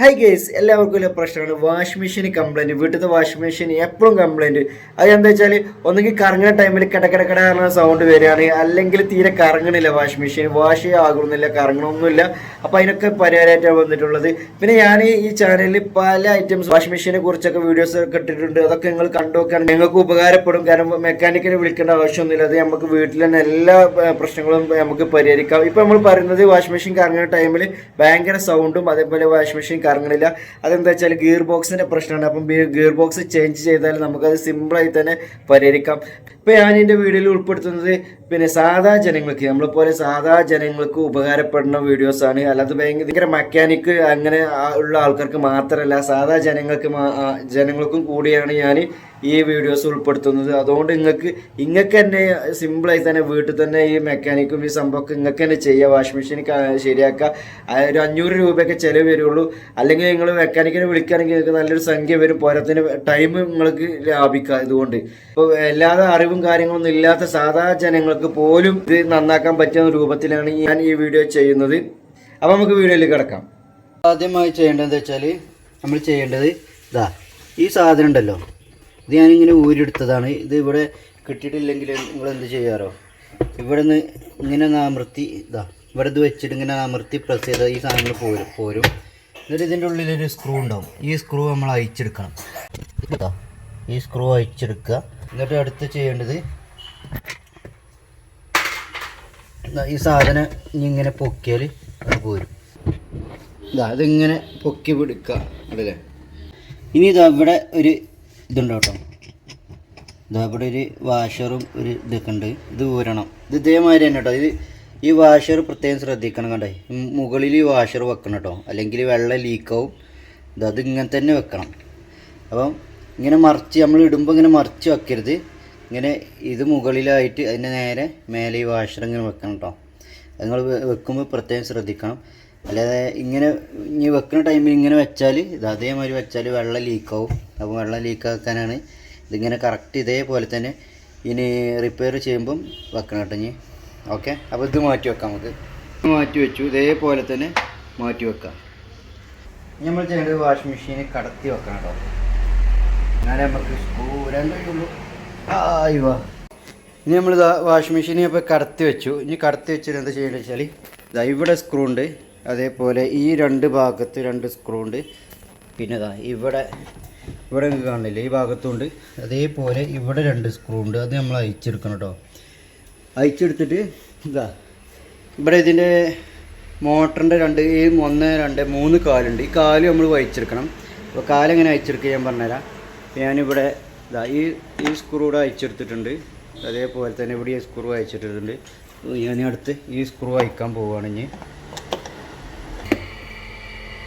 Hi guys, എല്ലാവർക്കും വലിയ പ്രശ്നമാണ് വാഷിംഗ് മെഷീൻ കംപ്ലൈൻറ്റ്. വീട്ടിലത്തെ വാഷിംഗ് മെഷീൻ എപ്പോഴും കംപ്ലൈൻറ്റ്. അത് എന്താ വെച്ചാൽ ഒന്നെങ്കിൽ കറങ്ങുന്ന ടൈമിൽ കിടക്കിടക്കിട സൗണ്ട് വരികയാണ്, അല്ലെങ്കിൽ തീരെ കറങ്ങണില്ല വാഷിംഗ് മെഷീൻ, വാഷ് ആകുന്നില്ല, കറങ്ങണമൊന്നുമില്ല. അപ്പോൾ അതിനൊക്കെ പരിഹാരമായിട്ടാണ് വന്നിട്ടുള്ളത്. പിന്നെ ഞാൻ ഈ ചാനലിൽ പല ഐറ്റംസ് വാഷിംഗ് മെഷീനെ കുറിച്ചൊക്കെ വീഡിയോസ് ഒക്കെ ഇട്ടിട്ടുണ്ട്. അതൊക്കെ നിങ്ങൾ കണ്ടു നോക്കുകയാണ്, നിങ്ങൾക്ക് ഉപകാരപ്പെടും. കാരണം മെക്കാനിക്കിനെ വിളിക്കേണ്ട ആവശ്യമൊന്നുമില്ല. അത് നമുക്ക് വീട്ടിൽ തന്നെ എല്ലാ പ്രശ്നങ്ങളും നമുക്ക് പരിഹരിക്കാം. ഇപ്പോൾ നമ്മൾ പറയുന്നത് വാഷിംഗ് മെഷീൻ കറങ്ങുന്ന ടൈമിൽ ഭയങ്കര സൗണ്ടും അതേപോലെ വാഷിംഗ് മെഷീൻ കറങ്ങണില്ല. അതെന്താ വെച്ചാൽ ഗിയർ ബോക്സിൻ്റെ പ്രശ്നമാണ്. അപ്പം ഗിയർ ബോക്സ് ചേഞ്ച് ചെയ്താൽ നമുക്കത് സിമ്പിളായി തന്നെ പരിഹരിക്കാം. ഇപ്പോൾ ഞാൻ എൻ്റെ വീഡിയോയിൽ ഉൾപ്പെടുത്തുന്നത് പിന്നെ സാധാ ജനങ്ങൾക്ക്, നമ്മളെപ്പോലെ സാധാ ജനങ്ങൾക്ക് ഉപകാരപ്പെടുന്ന വീഡിയോസാണ്. അല്ലാതെ ഭയങ്കര മെക്കാനിക്ക് അങ്ങനെ ഉള്ള ആൾക്കാർക്ക് മാത്രമല്ല, സാധാ ജനങ്ങൾക്കും കൂടിയാണ് ഞാൻ ഈ വീഡിയോസ് ഉൾപ്പെടുത്തുന്നത്. അതുകൊണ്ട് നിങ്ങൾക്ക് തന്നെ സിമ്പിളായി തന്നെ വീട്ടിൽ തന്നെ ഈ മെക്കാനിക്കും ഈ സംഭവമൊക്കെ നിങ്ങൾക്ക് തന്നെ ചെയ്യുക. വാഷിംഗ് മെഷീൻ ശരിയാക്കുക. ഒരു 500 രൂപയൊക്കെ ചിലവ് വരുള്ളൂ. അല്ലെങ്കിൽ നിങ്ങൾ മെക്കാനിക്കിനെ വിളിക്കുകയാണെങ്കിൽ നിങ്ങൾക്ക് നല്ലൊരു സംഖ്യ വരും. പോരാത്തിന് ടൈം നിങ്ങൾക്ക് ലാഭിക്കുക. ഇതുകൊണ്ട് ഇപ്പോൾ എല്ലാതെ അറിവും കാര്യങ്ങളൊന്നും ഇല്ലാത്ത സാധാ ജനങ്ങൾക്ക് പോലും ഇത് നന്നാക്കാൻ പറ്റുന്ന രൂപത്തിലാണ് ഞാൻ ഈ വീഡിയോ ചെയ്യുന്നത്. അപ്പോൾ നമുക്ക് വീഡിയോയിൽ കിടക്കാം. ആദ്യമായി ചെയ്യേണ്ടതെന്ന് വെച്ചാൽ നമ്മൾ ചെയ്യേണ്ടത് ഈ സാധനം ഉണ്ടല്ലോ, ഇത് ഞാനിങ്ങനെ ഊരിയെടുത്തതാണ്. ഇത് ഇവിടെ കിട്ടിയിട്ടില്ലെങ്കിൽ നിങ്ങൾ എന്ത് ചെയ്യാറോ, ഇവിടെ നിന്ന് ഇങ്ങനെ അമർത്തി ഇവിടെ ഇത് വെച്ചിട്ട് ഇങ്ങനെ അമർത്തി പ്രസ് ചെയ്താൽ ഈ സാധനങ്ങൾ പോരും. എന്നിട്ട് ഇതിൻ്റെ ഉള്ളിലൊരു സ്ക്രൂ ഉണ്ടാവും. ഈ സ്ക്രൂ നമ്മൾ അയച്ചെടുക്കണം. ഈ സ്ക്രൂ അയച്ചെടുക്കുക. എന്നിട്ട് അടുത്ത് ചെയ്യേണ്ടത് ഈ സാധനം ഇങ്ങനെ പൊക്കിയാൽ അത് പോരും. അതിങ്ങനെ പൊക്കി പിടിക്കുക അതല്ലേ. ഇനി ഇവിടെ ഒരു ഇതുണ്ടാവും കേട്ടോ. ഇവിടെ ഒരു വാഷറും ഒരു ഇതൊക്കെ ഉണ്ട്. ഇത് ഊരണം. ഇത് ഇതേമാതിരി തന്നെ കേട്ടോ. ഈ വാഷർ പ്രത്യേകം ശ്രദ്ധിക്കണം. കണ്ടേ, മുകളിൽ ഈ വാഷർ വെക്കണം കേട്ടോ, അല്ലെങ്കിൽ വെള്ളം ലീക്കാവും. അത് ഇങ്ങനെ തന്നെ വെക്കണം. അപ്പം ഇങ്ങനെ മറിച്ച് നമ്മൾ ഇടുമ്പോൾ ഇങ്ങനെ മറിച്ച് വെക്കരുത്. ഇങ്ങനെ ഇത് മുകളിലായിട്ട് അതിൻ്റെ നേരെ മേലെ ഈ വാഷർ ഇങ്ങനെ വെക്കണം കേട്ടോ. അത് നിങ്ങൾ വെക്കുമ്പോൾ പ്രത്യേകം ശ്രദ്ധിക്കണം. അല്ലാതെ ഇങ്ങനെ ഇനി വെക്കുന്ന ടൈമിൽ ഇങ്ങനെ വെച്ചാൽ അതേമാതിരി വെച്ചാൽ വെള്ളം ലീക്കാവും. അപ്പോൾ വെള്ളം ലീക്കാക്കാനാണ് ഇതിങ്ങനെ കറക്റ്റ് ഇതേപോലെ തന്നെ ഇനി റിപ്പയർ ചെയ്യുമ്പം വെക്കണം കേട്ടോ. ഇനി ഓക്കെ. അപ്പോൾ ഇത് മാറ്റി വെക്കാം. നമുക്ക് മാറ്റി വെച്ചു. ഇതേപോലെ തന്നെ മാറ്റി വെക്കാം. നമ്മൾ ചെയ്യേണ്ടത് വാഷിംഗ് മെഷീന് കടത്തി വെക്കണം കേട്ടോ. എന്നാലേ നമുക്ക് രണ്ടുള്ളൂ. ഇനി നമ്മൾ വാഷിംഗ് മെഷീനെ ഇപ്പോൾ കടത്തി വെച്ചു. ഇനി കടത്തി വെച്ചിട്ട് എന്താ ചെയ്യേണ്ടത് വെച്ചാൽ ഇവിടെ സ്ക്രൂ ഉണ്ട്, അതേപോലെ ഈ രണ്ട് ഭാഗത്ത് 2 സ്ക്രൂ ഉണ്ട്. പിന്നെ ഇവിടെ കാണില്ലേ, ഈ ഭാഗത്തുണ്ട്. അതേപോലെ ഇവിടെ 2 സ്ക്രൂ ഉണ്ട്. അത് നമ്മൾ അയച്ചെടുക്കണം കേട്ടോ. അയച്ചെടുത്തിട്ട് ഇവിടെ ഇതിൻ്റെ മോട്ടറിൻ്റെ 1 2 3 കാലുണ്ട്. ഈ കാല് നമ്മൾ വലിച്ചെടുക്കണം. അപ്പോൾ കാലെങ്ങനെ അയച്ചെടുക്കുക ഞാൻ പറഞ്ഞുതരാം. ഞാനിവിടെ ഈ സ്ക്രൂ കൂടെ അയച്ചെടുത്തിട്ടുണ്ട്. അതേപോലെ തന്നെ ഇവിടെ ഈ സ്ക്രൂ അയച്ചെടുത്തിട്ടുണ്ട്. ഞാൻ അടുത്ത് ഈ സ്ക്രൂ അയക്കാൻ പോവുകയാണെങ്കിൽ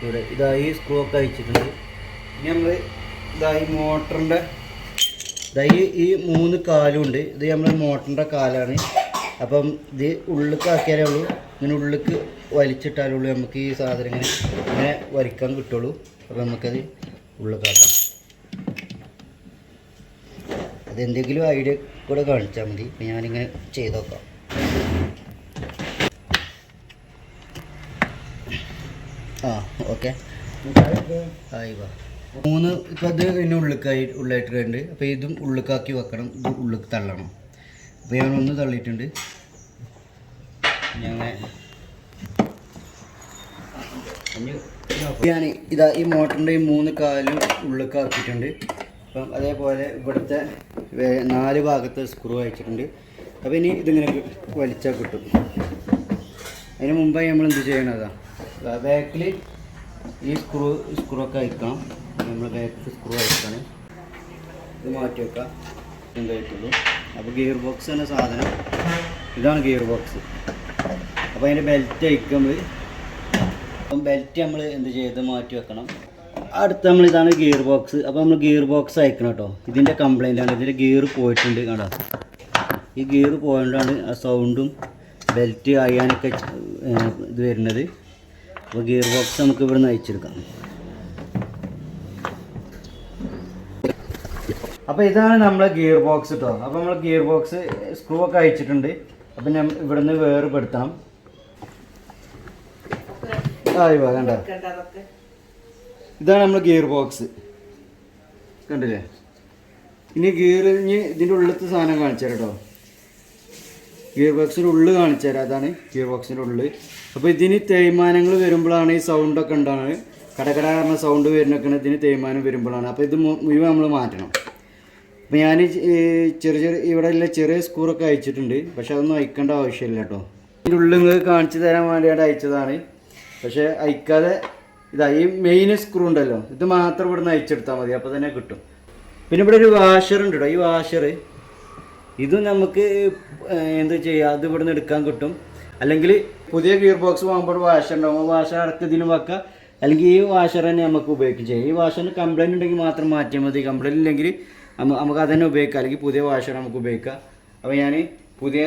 ഇവിടെ ഈ സ്ക്രൂ ഒക്കെ അയച്ചിട്ടുണ്ട്. ഇനി നമ്മൾ ഈ മോട്ടറിൻ്റെ ഈ 3 കാലുണ്ട്. ഇത് നമ്മൾ മോട്ടറിൻ്റെ കാലാണ്. അപ്പം ഇത് ഉള്ളിലേക്ക് ആക്കിയാലേ ഉള്ളൂ, ഇങ്ങനെ ഉള്ളിലേക്ക് വലിച്ചിട്ടാലേ ഉള്ളൂ നമുക്ക് ഈ സാധനം ഇങ്ങനെ വലിക്കാൻ കിട്ടുള്ളൂ. അപ്പോൾ നമുക്കത് ഉള്ളിലേക്കാക്കാം. അതെന്തെങ്കിലും ഐഡിയ കൂടെ കാണിച്ചാൽ മതി. ഞാനിങ്ങനെ ചെയ്ത് നോക്കാം. ഓക്കെ. ഇപ്പോൾ ഇത് ഇതിൻ്റെ ഉള്ളിലേക്കായിട്ടുണ്ട്. അപ്പോൾ ഇതും ഉള്ളിലേക്കാക്കി വെക്കണം. ഇത് ഉള്ളിലേക്ക് തള്ളണം. അപ്പോൾ ഞാനൊന്ന് തള്ളിയിട്ടുണ്ട്. ഞാൻ ഈ മോട്ടറിൻ്റെ ഈ 3 കാലും ഉള്ളിലേക്ക് ആക്കിയിട്ടുണ്ട്. അപ്പം അതേപോലെ ഇവിടുത്തെ 4 ഭാഗത്ത് സ്ക്രൂ അയച്ചിട്ടുണ്ട്. അപ്പോൾ ഇനി ഇതിങ്ങനെ വലിച്ചാൽ കിട്ടും. അതിന് മുമ്പായി നമ്മൾ എന്ത് ചെയ്യണതാണ്, ബാക്കിൽ ഈ സ്ക്രൂ ഒക്കെ അയക്കണം. നമ്മൾ ബാക്കിൽ സ്ക്രൂ അയക്കാണ്. ഇത് മാറ്റി വെക്കാം. എന്തായിട്ടുള്ളൂ. അപ്പോൾ ഗിയർ ബോക്സ് എന്ന സാധനം ഇതാണ് ഗിയർ ബോക്സ്. അപ്പോൾ അതിൻ്റെ ബെൽറ്റ് അയക്കുമ്പോൾ ബെൽറ്റ് നമ്മൾ എന്ത് ചെയ്ത് മാറ്റി വെക്കണം. അടുത്ത് ഇതാണ് ഗിയർ ബോക്സ്. അപ്പോൾ നമ്മൾ ഗിയർ ബോക്സ് അയക്കണം കേട്ടോ. ഇതിൻ്റെ കംപ്ലൈൻ്റാണ്. ഇതിൻ്റെ ഗിയർ പോയിട്ടുണ്ട് കേട്ടോ. ഈ ഗിയർ പോയതുകൊണ്ടാണ് ആ സൗണ്ടും ബെൽറ്റ് അയ്യാനൊക്കെ ഇത് വരുന്നത്. അപ്പോൾ ഗിയർ ബോക്സ് നമുക്ക് ഇവിടെ നിന്ന് അയച്ചെടുക്കാം. അപ്പോൾ ഇതാണ് നമ്മളെ ഗിയർ ബോക്സ് കേട്ടോ. അപ്പോൾ നമ്മൾ ഗിയർ ബോക്സ് സ്ക്രൂ ഒക്കെ അയച്ചിട്ടുണ്ട്. അപ്പം ഞാൻ ഇവിടെ നിന്ന് വേർപെടുത്തണം. കണ്ട ഇതാണ് നമ്മൾ ഗിയർ ബോക്സ് കണ്ടില്ലേ. ഇനി ഗിയർ ഇനി ഇതിൻ്റെ ഉള്ളിലത്തെ സാധനം കാണിച്ചു തരാം കേട്ടോ. ഗിയർ ബോക്സിൻ്റെ ഉള്ളിൽ കാണിച്ചു തരാം. അതാണ് ഗിയർ ബോക്സിൻ്റെ ഉള്ളിൽ. അപ്പോൾ ഇതിന് തേയ്മാനങ്ങൾ വരുമ്പോഴാണ് ഈ സൗണ്ടൊക്കെ ഉണ്ടാകുന്നത്. കടകട പറഞ്ഞ സൗണ്ട് വരുന്നൊക്കെ ഇതിന് തേയ്മാനം വരുമ്പോഴാണ്. അപ്പോൾ ഇത് മുഴുവൻ നമ്മൾ മാറ്റണം. അപ്പോൾ ഞാൻ ചെറിയ ഇവിടെ ഉള്ള ചെറിയ സ്ക്രൂവൊക്കെ അയച്ചിട്ടുണ്ട്. പക്ഷെ അതൊന്നും അയക്കേണ്ട ആവശ്യമില്ല കേട്ടോ. ഇതിൻ്റെ ഉള്ളിൽ നിങ്ങൾക്ക് കാണിച്ചു തരാൻ വേണ്ടിയാണ് അയച്ചതാണ്. പക്ഷേ അയക്കാതെ ഇതാ ഈ മെയിൻ സ്ക്രൂ ഉണ്ടല്ലോ, ഇത് മാത്രം ഇവിടെ നിന്ന് അയച്ചെടുത്താൽ മതി, അപ്പോൾ തന്നെ കിട്ടും. പിന്നെ ഇവിടെ ഒരു വാഷർ ഉണ്ട് കേട്ടോ. ഈ വാഷർ ഇതും നമുക്ക് എന്ത് ചെയ്യുക, അത് ഇവിടെ നിന്ന് എടുക്കാൻ കിട്ടും. അല്ലെങ്കിൽ പുതിയ ഗിയർ ബോക്സ് വാങ്ങുമ്പോൾ വാഷർ ഉണ്ടാകും. വാഷർ അടക്കം ഇതിന് വെക്കാം. അല്ലെങ്കിൽ ഈ വാഷർ തന്നെ നമുക്ക് ഉപയോഗിക്കും ചെയ്യാം. ഈ വാഷറിന് കംപ്ലൈൻറ്റ് ഉണ്ടെങ്കിൽ മാത്രം മാറ്റിയാൽ മതി. കംപ്ലൈൻറ്റ് ഇല്ലെങ്കിൽ നമുക്ക് അതന്നെ ഉപയോഗിക്കാം. അല്ലെങ്കിൽ പുതിയ വാഷർ നമുക്ക് ഉപയോഗിക്കാം. അപ്പോൾ ഞാൻ പുതിയ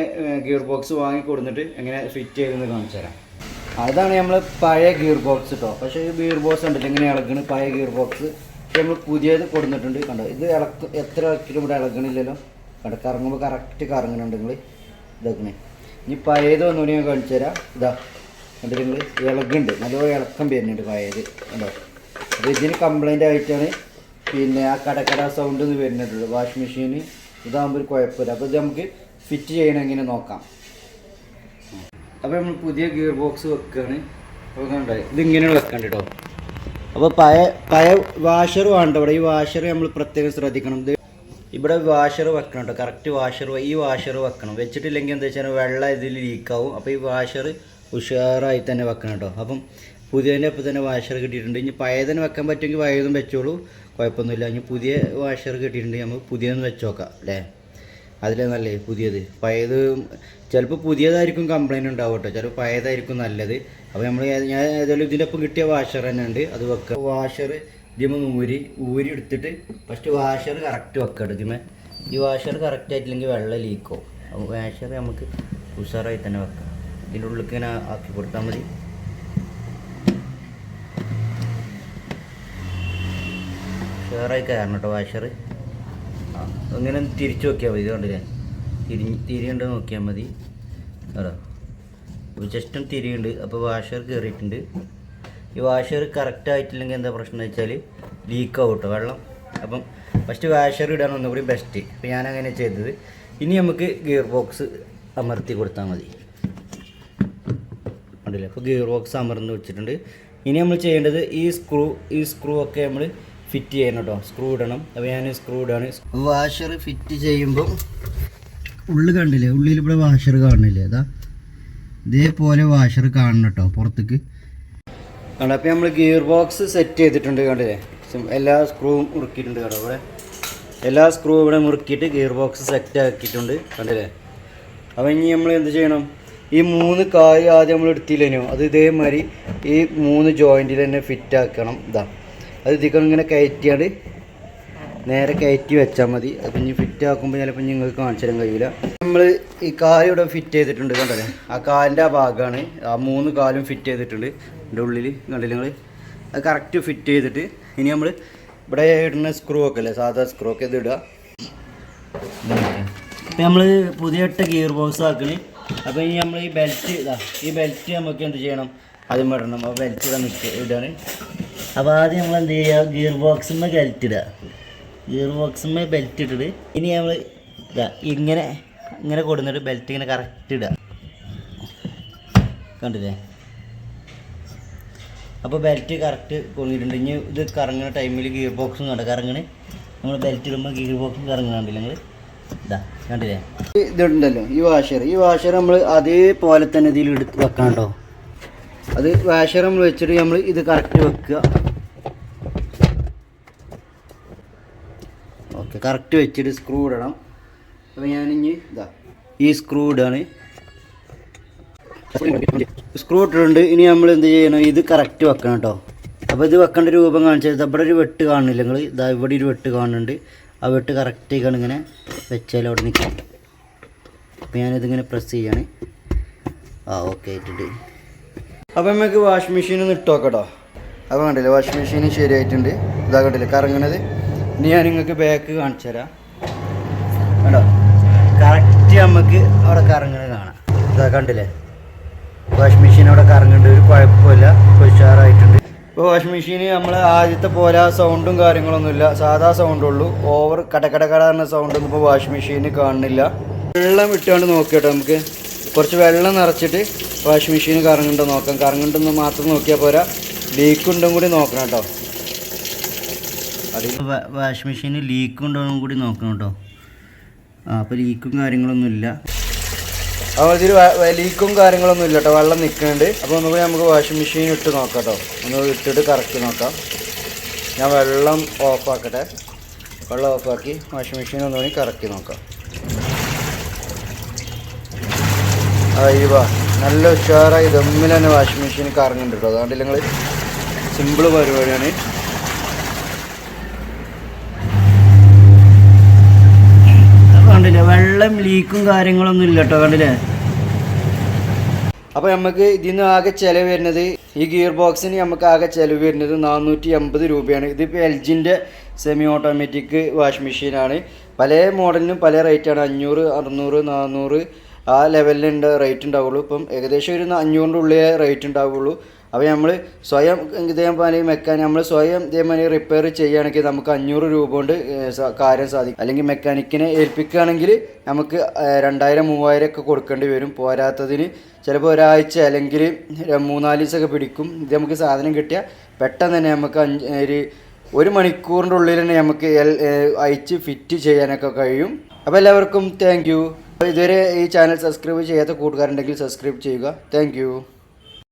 ഗിയർ ബോക്സ് വാങ്ങി കൊടുത്തിട്ട് എങ്ങനെ ഫിറ്റ് ചെയ്തെന്ന് കാണിച്ചു തരാം. അതാണ് നമ്മൾ പഴയ ഗിയർ ബോക്സ് കേട്ടോ. പക്ഷേ ഈ ഗിയർ ബോക്സ് ഉണ്ടല്ലോ ഇങ്ങനെ ഇളകണ് പഴയ ഗിയർ ബോക്സ്. നമ്മൾ പുതിയത് കൊടുത്തിട്ടുണ്ട് കണ്ടോ. ഇത് എത്ര ഇളക്കിലും ഇവിടെ ഇളകണില്ലല്ലോ കണ്ടോ. കറങ്ങുമ്പോൾ കറക്റ്റ് കറങ്ങുന്നുണ്ട്. നിങ്ങൾ ഇതാക്കണേ. ഇനി പഴയത് ഒന്നുകൂടി ഞാൻ കാണിച്ചു തരാം. ഇതാ കണ്ടിട്ട് നിങ്ങൾ ഇളകുണ്ട്, നല്ലപോലെ ഇളക്കം വരുന്നുണ്ട് പഴയത് കണ്ടോ. അപ്പോൾ ഇതിന് കംപ്ലൈൻ്റ് ആയിട്ടാണ് പിന്നെ ആ കടക്കട സൗണ്ട് ഒന്ന് വരുന്നുള്ളൂ. വാഷിംഗ് മെഷീന് ഇതാകുമ്പോൾ ഒരു കുഴപ്പമില്ല. അപ്പോൾ ഇത് നമുക്ക് ഫിറ്റ് ചെയ്യണം എങ്ങനെ നോക്കാം. അപ്പോൾ നമ്മൾ പുതിയ ഗിയർ ബോക്സ് വെക്കുകയാണ്. അപ്പോൾ കണ്ടോ ഇതിങ്ങനെയാണ് വെക്കേണ്ടത് കേട്ടോ. അപ്പോൾ പഴയ വാഷർ വേണ്ട ഇവിടെ. ഈ വാഷർ നമ്മൾ പ്രത്യേകം ശ്രദ്ധിക്കണം. ഇത് ഇവിടെ വാഷർ വെക്കണം കേട്ടോ. കറക്റ്റ് വാഷർ ഈ വാഷർ വെക്കണം. വെച്ചിട്ടില്ലെങ്കിൽ എന്താ വെച്ചാൽ വെള്ളം ഇതിൽ ലീക്കാവും. അപ്പോൾ ഈ വാഷർ ഉഷാറായി തന്നെ വെക്കണം കേട്ടോ. അപ്പം പുതിയതിൻ്റെ ഒപ്പം തന്നെ വാഷർ കിട്ടിയിട്ടുണ്ട്. ഇനി പഴയതിന് വെക്കാൻ പറ്റുമെങ്കിൽ പഴയതും വെച്ചോളൂ, കുഴപ്പമൊന്നുമില്ല. ഇനി പുതിയ വാഷർ കിട്ടിയിട്ടുണ്ട്, നമുക്ക് പുതിയതൊന്ന് വെച്ച് നോക്കാം അല്ലേ. അതിലേ നല്ലേ പുതിയത്. പഴയത് ചിലപ്പോൾ പുതിയതായിരിക്കും കംപ്ലൈൻറ്റ് ഉണ്ടാവും കേട്ടോ, ചിലപ്പോൾ പഴയതായിരിക്കും നല്ലത്. അപ്പോൾ ഞാൻ ഏതായാലും ഇതിൻ്റെ ഒപ്പം കിട്ടിയ വാഷർ തന്നെ ഉണ്ട്, അത് വെക്കുക. വാഷർ ഇതിമ ഊരി എടുത്തിട്ട് ഫസ്റ്റ് വാഷർ കറക്റ്റ് വെക്കണം. ഇതിമേ ഈ വാഷർ കറക്റ്റ് ആയിട്ടില്ലെങ്കിൽ വെള്ളം ലീക്കോ. അപ്പോൾ വാഷർ നമുക്ക് ഉഷാറായി തന്നെ വെക്കാം. ഇതിൻ്റെ ഉള്ളിൽ ഇങ്ങനെ ആക്കി കൊടുത്താൽ മതി. ഉഷാറായി കയറണം കേട്ടോ വാഷർ. അങ്ങനെ തിരിച്ചു നോക്കിയാൽ മതി. കണ്ടില്ലേ തിരിയുണ്ട് നോക്കിയാൽ മതി കേട്ടോ. അപ്പോൾ ജസ്റ്റ് തിരിയുണ്ട്. അപ്പോൾ വാഷർ കയറിയിട്ടുണ്ട്. ഈ വാഷർ കറക്റ്റ് ആയിട്ടില്ലെങ്കിൽ എന്താ പ്രശ്നം വെച്ചാൽ ലീക്കാവും കേട്ടോ വെള്ളം. അപ്പം ഫസ്റ്റ് വാഷർ ഇടാൻ ഒന്നുകൂടി ബെസ്റ്റ്. അപ്പോൾ ഞാനങ്ങനെ ചെയ്തത്. ഇനി നമുക്ക് ഗിയർ ബോക്സ് അമർത്തി കൊടുത്താൽ മതി. കണ്ടില്ലേ അപ്പോൾ ഗിയർ ബോക്സ് അമർന്ന് വെച്ചിട്ടുണ്ട്. ഇനി നമ്മൾ ചെയ്യേണ്ടത് ഈ സ്ക്രൂ ഒക്കെ നമ്മൾ ഫിറ്റ് ചെയ്യണം കേട്ടോ. സ്ക്രൂ ഇടണം. അപ്പോൾ ഞാൻ സ്ക്രൂ ഇടാണ്. വാഷർ ഫിറ്റ് ചെയ്യുമ്പം ഉള്ളിൽ കണ്ടില്ലേ, ഉള്ളിൽ ഇവിടെ വാഷർ കാണുന്നില്ലേ, അതാ ഇതേപോലെ വാഷർ കാണണം കേട്ടോ പുറത്തേക്ക്. കണ്ടോ അപ്പോൾ നമ്മൾ ഗിയർ ബോക്സ് സെറ്റ് ചെയ്തിട്ടുണ്ട്. കണ്ടില്ലേ എല്ലാ സ്ക്രൂവും മുറുക്കിയിട്ടുണ്ട് കേട്ടോ. ഇവിടെ എല്ലാ സ്ക്രൂ ഇവിടെ മുറുക്കിയിട്ട് ഗിയർ ബോക്സ് സെറ്റ് ആക്കിയിട്ടുണ്ട്. കണ്ടില്ലേ. അപ്പോൾ ഇനി നമ്മൾ എന്ത് ചെയ്യണം, ഈ 3 കായ് ആദ്യം നമ്മൾ എടുത്തില്ലേനോ അത് ഇതേമാതിരി ഈ 3 ജോയിൻറ്റിൽ തന്നെ ഫിറ്റ് ആക്കണം. ഇതാ അത് ഇതിക്കണം ഇങ്ങനെ കയറ്റിയാണ്ട് നേരെ കയറ്റി വെച്ചാൽ മതി. അപ്പം ഇനി ഫിറ്റ് ആക്കുമ്പോൾ ചിലപ്പോൾ നിങ്ങൾക്ക് കാണിച്ചു തരാൻ കഴിയില്ല. നമ്മൾ ഈ കാല് ഇവിടെ ഫിറ്റ് ചെയ്തിട്ടുണ്ട് കണ്ടല്ലേ. ആ കാലിൻ്റെ ആ ഭാഗമാണ്. ആ 3 കാലും ഫിറ്റ് ചെയ്തിട്ടുണ്ട് ഇതിൻ്റെ ഉള്ളിൽ കണ്ടില്ല നിങ്ങൾ. അത് കറക്റ്റ് ഫിറ്റ് ചെയ്തിട്ട് ഇനി നമ്മൾ ഇവിടെ ഇടുന്ന സ്ക്രൂ ഒക്കെ അല്ലേ, സാധാ സ്ക്രൂ ഒക്കെ ഇത് ഇടുക. ഇപ്പം നമ്മൾ പുതിയ ഇട്ട ഗിയർ ബോക്സ് ആക്കണേ. അപ്പോൾ ഇനി നമ്മൾ ഈ ബെൽറ്റ് ഈ ബെൽറ്റ് നമുക്ക് എന്ത് ചെയ്യണം, ആദ്യം ഇടണം. അപ്പോൾ ബെൽറ്റ് ഇടാണ്. അപ്പോൾ ആദ്യം നമ്മൾ എന്ത് ചെയ്യുക, ഗിയർ ബോക്സിന്മേൽ ബെൽറ്റ് ഇടുക. ഗിയർ ബോക്സിന്മേൽ ബെൽറ്റ് ഇട്ടിട്ട് ഇനി നമ്മൾ ഇങ്ങനെ കൊടുത്തിട്ട് ബെൽറ്റ് ഇങ്ങനെ കറക്റ്റ് ഇടുക. കണ്ടില്ലേ. അപ്പോൾ ബെൽറ്റ് കറക്റ്റ് കൊണ്ടിട്ടുണ്ട്. ഇനി ഇത് കറങ്ങുന്ന ടൈമിൽ ഗിയർ ബോക്സും കറങ്ങണേ. നമ്മൾ ബെൽറ്റ് ഇടുമ്പോൾ ഗിയർ ബോക്സും കറങ്ങുന്നുണ്ടല്ലോ നിങ്ങൾ. ഇതാ കണ്ടില്ലേ. ഇതുണ്ടല്ലോ ഈ വാഷർ നമ്മൾ അതേപോലെ തന്നെ ഇതിൽ എടുത്ത് വെക്കണം കേട്ടോ. അത് വാഷർ നമ്മൾ വെച്ചിട്ട് നമ്മൾ ഇത് കറക്റ്റ് വെക്കുക. ഓക്കെ കറക്റ്റ് വെച്ചിട്ട് സ്ക്രൂ ഇടണം. അപ്പോൾ ഞാനിഞ്ഞ് ഈ സ്ക്രൂ ഇടാണ്. സ്ക്രൂ ഇട്ടിട്ടുണ്ട്. ഇനി നമ്മൾ എന്ത് ചെയ്യണം, ഇത് കറക്റ്റ് വെക്കണം കേട്ടോ. അപ്പോൾ ഇത് വെക്കേണ്ട രൂപം കാണിച്ചത് ഇവിടെ ഒരു വെട്ട് കാണുന്നില്ല നിങ്ങൾ. ഇതാ ഇവിടെ ഒരു വെട്ട് കാണുന്നുണ്ട്. ആ വെട്ട് കറക്റ്റായിക്കാണ് ഇങ്ങനെ വെച്ചാൽ അവിടെ നിൽക്കും. അപ്പോൾ ഞാനിതിങ്ങനെ പ്രസ് ചെയ്യാണ്. ഓക്കെ ആയിട്ടുണ്ട്. അപ്പോൾ നമുക്ക് വാഷിംഗ് മെഷീൻ ഒന്ന് ഇട്ട് നോക്കട്ടോ. അപ്പോൾ കണ്ടില്ലേ വാഷിംഗ് മെഷീൻ ശരിയായിട്ടുണ്ട്. ഇതാ കണ്ടില്ലേ കറങ്ങണത്. ഇനി ഞാൻ നിങ്ങൾക്ക് ബാക്ക് കാണിച്ചു തരാം കേട്ടോ. കറക്റ്റ് നമുക്ക് അവിടെ കറങ്ങണത് കാണാം. ഇതാ കണ്ടില്ലേ വാഷിംഗ് മെഷീൻ അവിടെ കറങ്ങുന്നുണ്ട്. ഒരു കുഴപ്പമില്ല, ഉഷാറായിട്ടുണ്ട്. ഇപ്പോൾ വാഷിംഗ് മെഷീൻ നമ്മൾ ആദ്യത്തെ പോലെ സൗണ്ടും കാര്യങ്ങളൊന്നുമില്ല, സാധാ സൗണ്ടുള്ളൂ. ഓവർ കടകടകട എന്ന സൗണ്ടൊന്നും ഇപ്പോൾ വാഷിംഗ് മെഷീന് കാണുന്നില്ല. വെള്ളം ഇട്ടുകൊണ്ട് നോക്കിയിട്ടോ, നമുക്ക് കുറച്ച് വെള്ളം നിറച്ചിട്ട് വാഷിംഗ് മെഷീൻ കറങ്ങുന്നുണ്ടോ നോക്കാം. കറങ്ങുന്നുണ്ടെന്ന് മാത്രം നോക്കിയാൽ പോരാ, ലീക്ക് ഉണ്ടും കൂടി നോക്കണം കേട്ടോ. അതിൽ വാഷിംഗ് മെഷീന് ലീക്ക് ഉണ്ടോന്നും കൂടി നോക്കണം കേട്ടോ. അപ്പോൾ ലീക്കും കാര്യങ്ങളൊന്നുമില്ല. അപ്പോൾ ഇതിൽ ലീക്കും കാര്യങ്ങളൊന്നും ഇല്ല കേട്ടോ, വെള്ളം നിൽക്കുന്നുണ്ട്. അപ്പോൾ ഒന്നുകൂടി നമുക്ക് വാഷിംഗ് മെഷീൻ ഇട്ട് നോക്കാം കേട്ടോ. ഒന്ന് ഇട്ടിട്ട് കറക്കി നോക്കാം. ഞാൻ വെള്ളം ഓഫാക്കട്ടെ. വെള്ളം ഓഫാക്കി വാഷിംഗ് മെഷീൻ ഒന്നുകൂടി കറക്കി നോക്കാം. അയ്യോ, നല്ല ഉഷാറായി ദമ്മിൽ തന്നെ വാഷിംഗ് മെഷീൻ കറങ്ങുന്നുണ്ട് കേട്ടോ. അതുകൊണ്ട് നിങ്ങൾ സിമ്പിൾ പരിപാടിയാണ്. കണ്ടില്ലേ, വെള്ളം ലീക്കും കാര്യങ്ങളൊന്നും ഇല്ല കേട്ടോ, കണ്ടില്ലേ. അപ്പോൾ നമുക്ക് ഇതിന് ആകെ ചിലവ് വരുന്നത്, ഈ ഗിയർ ബോക്സിന് നമുക്ക് ആകെ ചിലവ് വരുന്നത് 480 രൂപയാണ്. ഇതിപ്പോൾ LGൻ്റെ സെമി ഓട്ടോമാറ്റിക് വാഷിംഗ് മെഷീനാണ്. പല മോഡലിനും പല റേറ്റാണ്. 500, 600, 400 ആ ലെവലിലുണ്ട് റേറ്റ് ഉണ്ടാവുള്ളൂ. ഇപ്പം ഏകദേശം ഒരു 500-ൻ്റെ ഉള്ളിലേ റേറ്റ് ഉണ്ടാവുള്ളൂ. അപ്പോൾ നമ്മൾ സ്വയം ഇതേമാതിരി നമ്മൾ സ്വയം ഇതേമാതിരി റിപ്പയർ ചെയ്യുകയാണെങ്കിൽ നമുക്ക് 500 രൂപ കൊണ്ട് കാര്യം സാധിക്കും. അല്ലെങ്കിൽ മെക്കാനിക്കിനെ ഏൽപ്പിക്കുകയാണെങ്കിൽ നമുക്ക് 2000-3000 ഒക്കെ കൊടുക്കേണ്ടി വരും. പോരാത്തതിന് ചിലപ്പോൾ ഒരാഴ്ച അല്ലെങ്കിൽ 3-4 ദിവസമൊക്കെ പിടിക്കും. ഇത് നമുക്ക് സാധനം കിട്ടിയാൽ പെട്ടെന്ന് തന്നെ നമുക്ക് 1 മണിക്കൂറിൻ്റെ ഉള്ളിൽ തന്നെ നമുക്ക് അയച്ച് ഫിറ്റ് ചെയ്യാനൊക്കെ കഴിയും. അപ്പോൾ എല്ലാവർക്കും താങ്ക് യു. ഇതുവരെ ഈ ചാനൽ സബ്സ്ക്രൈബ് ചെയ്യാത്ത കൂട്ടുകാരുണ്ടെങ്കിൽ സബ്സ്ക്രൈബ് ചെയ്യുക. താങ്ക്